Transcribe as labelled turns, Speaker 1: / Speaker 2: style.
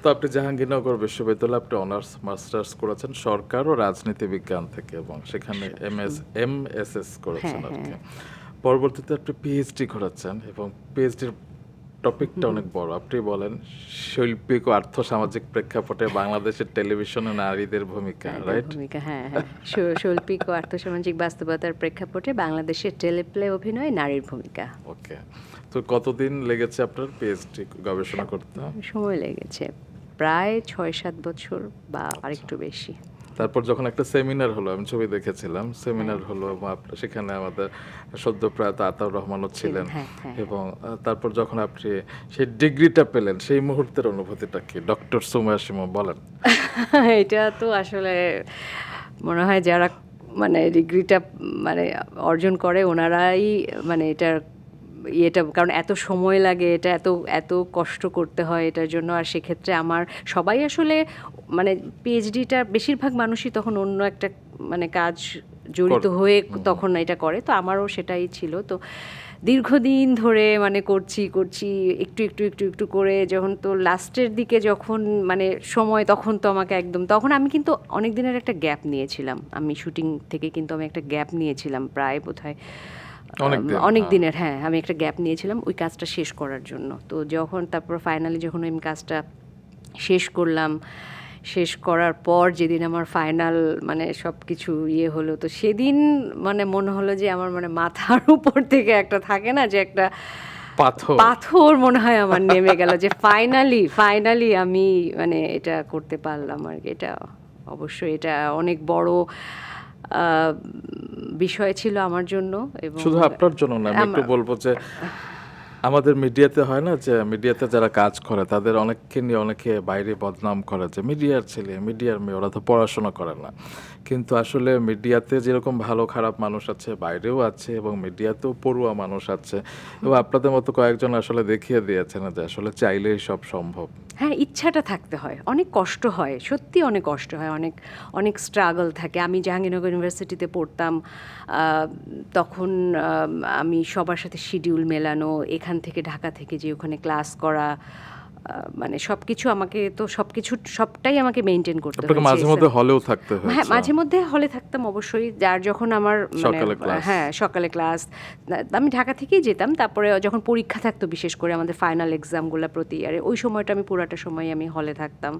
Speaker 1: তো আপনি জাহাঙ্গীরনগর বিশ্ববিদ্যালয়ে আপনি অনার্স মাস্টার্স করেছেন সরকার ও রাজনীতি বিজ্ঞান থেকে এবং সেখানে এমএসএস করেছেন
Speaker 2: হ্যাঁ,
Speaker 1: আর কি।
Speaker 2: হ্যাঁ।
Speaker 1: পরবর্তীতে আপনি পিএইচডি করেছেন এবং পিএইচডির টপিকটা অনেক বড়। আপনি বলেন শৈল্পিক ও আর্থসামাজিক প্রেক্ষাপটে বাংলাদেশের টেলিভিশনে নারীদের ভূমিকা,
Speaker 2: নারীদের
Speaker 1: রাইট?
Speaker 2: ভূমিকা, হ্যাঁ, হ্যাঁ। শৈল্পিক ও আর্থসামাজিক বাস্তবতার প্রেক্ষাপটে বাংলাদেশের টেলিপ্লে অভিনয়ে নারীর ভূমিকা।
Speaker 1: ওকে। তো কতদিন লেগেছে আপনার পিএইচডি গবেষণা করতে?
Speaker 2: সময় লেগেছে প্রায় ৬-৭ বছর বা আরেকটু বেশি।
Speaker 1: তারপর যখন একটা সেমিনার হলো, আমি ছবি দেখেছিলাম, সেমিনার হলো এবং সেখানে আমাদের সদ্যপ্রয়াত আতাউর রহমানও ছিলেন
Speaker 2: হ্যাঁ, হ্যাঁ।
Speaker 1: এবং তারপর যখন আপনি সেই ডিগ্রিটা পেলেন সেই মুহূর্তের অনুভূতিটা কি? ডক্টর সুমাইয়া শিমু বলেন।
Speaker 2: এটা তো আসলে মনে হয় যারা মানে ডিগ্রিটা মানে অর্জন করে ওনারাই মানে এটার ইয়েটা, কারণ এত সময় লাগে, এটা এত এত কষ্ট করতে হয় এটার জন্য। আর সেক্ষেত্রে আমার সবাই আসলে মানে পিএইচডিটা বেশিরভাগ মানুষই তখন অন্য একটা মানে কাজ জড়িত হয়ে তখন এটা করে, তো আমারও সেটাই ছিল। তো দীর্ঘদিন ধরে মানে করছি একটু একটু একটু একটু করে যখন তো লাস্টের দিকে যখন মানে সময়, তখন তো আমাকে একদম, তখন আমি কিন্তু অনেক দিনের একটা গ্যাপ নিয়েছিলাম। আমি শুটিং থেকে কিন্তু আমি একটা গ্যাপ নিয়েছিলাম প্রায় বোধহয় অনেক দিনের, হ্যাঁ, আমি একটা গ্যাপ নিয়েছিলাম ওই কাজটা শেষ করার জন্য। তো যখন তারপর ফাইনালি যখন আমি কাজটা শেষ করলাম, শেষ করার পর যেদিন আমার ফাইনাল মানে সব কিছু ইয়ে হলো, তো সেদিন মানে মনে হলো যে আমার মানে মাথার উপর থেকে একটা থাকে না যে একটা পাথর মনে হয় আমার নেমে গেল, যে ফাইনালি আমি মানে এটা করতে পারলাম আর কি। এটা অবশ্যই এটা অনেক বড় বিষয় ছিল আমার জন্য। এবং
Speaker 1: শুধু আপনার জন্য না, আমি একটু বলবো যে আমাদের মিডিয়াতে হয় না যে মিডিয়াতে যারা কাজ করে তাদের অনেককে নিয়ে অনেকে বাইরে বদনাম করে যে মিডিয়ার ছেলে, মিডিয়ার মেয়ে, ওরা তো পড়াশোনা করে না। কিন্তু আসলে মিডিয়াতে যেরকম ভালো খারাপ মানুষ আছে বাইরেও আছে এবং মিডিয়াতেও পড়ুয়া মানুষ আছে এবং আপনাদের মতো কয়েকজন আসলে দেখিয়ে দিয়েছেন যে আসলে চাইলেই সব সম্ভব।
Speaker 2: হ্যাঁ, ইচ্ছাটা থাকতে হয়। অনেক কষ্ট হয়, সত্যি অনেক কষ্ট হয়, অনেক অনেক স্ট্রাগল থাকে। আমি জাহাঙ্গীরনগর ইউনিভার্সিটিতে পড়তাম, তখন আমি সবার সাথে শিডিউল মেলানো, এখান থেকে ঢাকা থেকে যে ওখানে ক্লাস করা, মানে সব কিছু আমাকে তো সবটাই আমাকে মেনটেন করতে
Speaker 1: আপনাকে
Speaker 2: হয়েছে।
Speaker 1: মাঝে মধ্যে হলেও থাকতে
Speaker 2: হ্যাঁ,
Speaker 1: হয়েছে।
Speaker 2: মাঝে মধ্যে হলে থাকতাম অবশ্যই। যার যখন আমার মানে
Speaker 1: সকালে ক্লাস।
Speaker 2: হ্যাঁ, সকালে ক্লাস, আমি ঢাকা থেকেই যেতাম। তারপরে যখন পরীক্ষা থাকতো, বিশেষ করে আমাদের ফাইনাল এক্সামগুলো প্রতি ইয়ারে, ওই সময়টা আমি পুরাটা সময় আমি হলে থাকতাম।